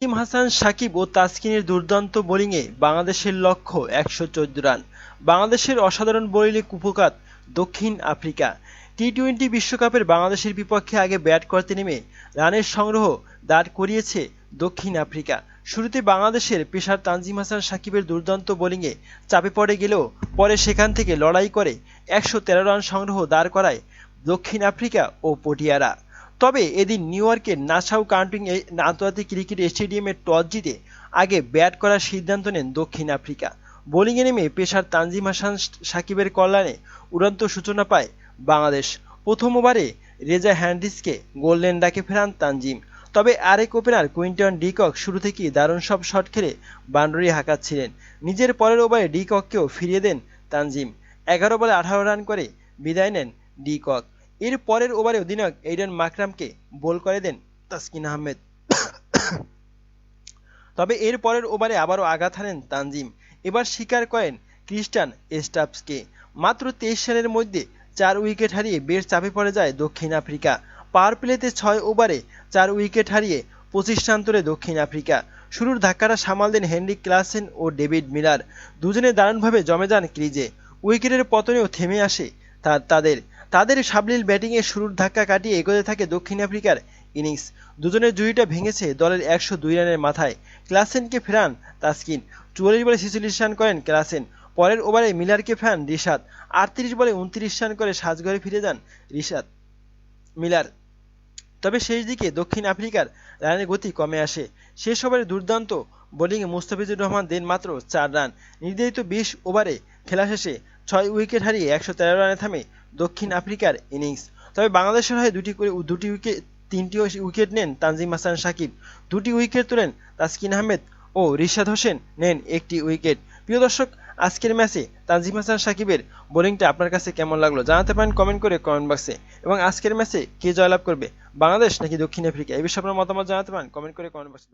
তানজিম হাসান সাকিব ও তাসকিনের দুর্দান্ত বোলিংয়ে বাংলাদেশের লক্ষ্য ১১৪ রান। বাংলাদেশের অসাধারণ বোলিংয়ে কুপোকাত দক্ষিণ আফ্রিকা। টি-টোয়েন্টি বিশ্বকাপের বাংলাদেশের বিপক্ষে আগে ব্যাট করতে নেমে রানের সংগ্রহ দাঁড় করিয়েছে দক্ষিণ আফ্রিকা। শুরুতে বাংলাদেশের পেসার তানজিম হাসান সাকিবের দুর্দান্ত বোলিংয়ে চাপে পড়ে গেলেও পরে সেখান থেকে লড়াই করে ১১৩ রান সংগ্রহ দাঁড় করায় দক্ষিণ আফ্রিকা ও পটিয়ারা। তবে এদিন নিউ ইয়র্কের নাসাউ কাউন্টি আন্তর্জাতিক ক্রিকেট স্টেডিয়ামে টস জিতে আগে ব্যাট করার সিদ্ধান্ত নেন দক্ষিণ আফ্রিকা। বোলিংয়ে নেমে পেসার তানজিম হাসান সাকিবের কল্যাণে উড়ন্ত সূচনা পায় বাংলাদেশ। প্রথম ওভারে রেজা হ্যান্ড্রিক্সকে গোল্ডেন ডাকে ফেরান তানজিম। তবে আরেক ওপেনার কুইন্টন ডি কক শুরু থেকেই দারুণ সব শট খেলে বাউন্ডারি হাঁকাচ্ছিলেন। নিজের পরের ওভারে ডি কককেও ফিরিয়ে দেন তানজিম। ১১ বলে ১৮ রান করে বিদায় নেন ডি কক। এর পরের ওভারে অধিনায়ক এইডেন মাকরামকে বোল করে দেন তাসকিন আহমেদ। তবে এর পরের ওভারে আবারও আঘাত হানেন তানজিম। এবার শিকার করেন ক্রিস্টান স্টাফসকে। মাত্র ২৩ রানের মধ্যে ৪ উইকেট হারিয়ে বেশ চাপে পড়ে যায় দক্ষিণ আফ্রিকা। পাওয়ার প্লেতে ৬ ওভারে ৪ উইকেট হারিয়ে ২৫ রান তোলে দক্ষিণ আফ্রিকা। শুরুর ধাক্কাটা সামাল দেন হেনরিক ক্লাসেন ও ডেভিড মিলার। দুজনে দারুণভাবে জমে যান ক্রিজে। উইকেটের পতনেও থেমে আসে তাদের সাবলীল ব্যাটিংয়ে শুরুর ধাক্কা কাটিয়ে এগোতে থাকে দক্ষিণ আফ্রিকার ইনিংস। দুজনের জুটিটা ভেঙেছে দলের ১০২ রানের মাথায়। ক্লাসেনকে ফেরান তাসকিন। ৪৪ বলে ৪৬ রান করেন ক্লাসেন। পরের ওভারে মিলারকে ফেরান রিশাদ। ৩৮ বলে ২৯ রান করে সাজঘরে ফিরে যান মিলার। তবে শেষ দিকে দক্ষিণ আফ্রিকার রানের গতি কমে আসে। শেষ ওভারে দুর্দান্ত বোলিংয়ে মুস্তাফিজুর রহমান দেন মাত্র ৪ রান। নির্ধারিত ২০ ওভারে খেলা শেষে ৬ উইকেট হারিয়ে ১১৩ রানে থামে দক্ষিণ আফ্রিকার ইনিংস। তবে বাংলাদেশের হয়ে তিনটি উইকেট নেন তানজিম হাসান সাকিব। ২টি উইকেট তোলেন তাসকিন আহমেদ ও রিশাদ হোসেন নেন ১টি উইকেট। প্রিয় দর্শক, আজকের ম্যাচে তানজিম হাসান সাকিবের বোলিংটা আপনার কাছে কেমন লাগলো জানাতে পারেন কমেন্ট করে কমেন্ট বক্সে। এবং আজকের ম্যাচে কে জয়লাভ করবে, বাংলাদেশ নাকি দক্ষিণ আফ্রিকা, এই বিষয়ে আপনার মতামত জানাতে পারেন কমেন্ট করে কমেন্ট বক্সে।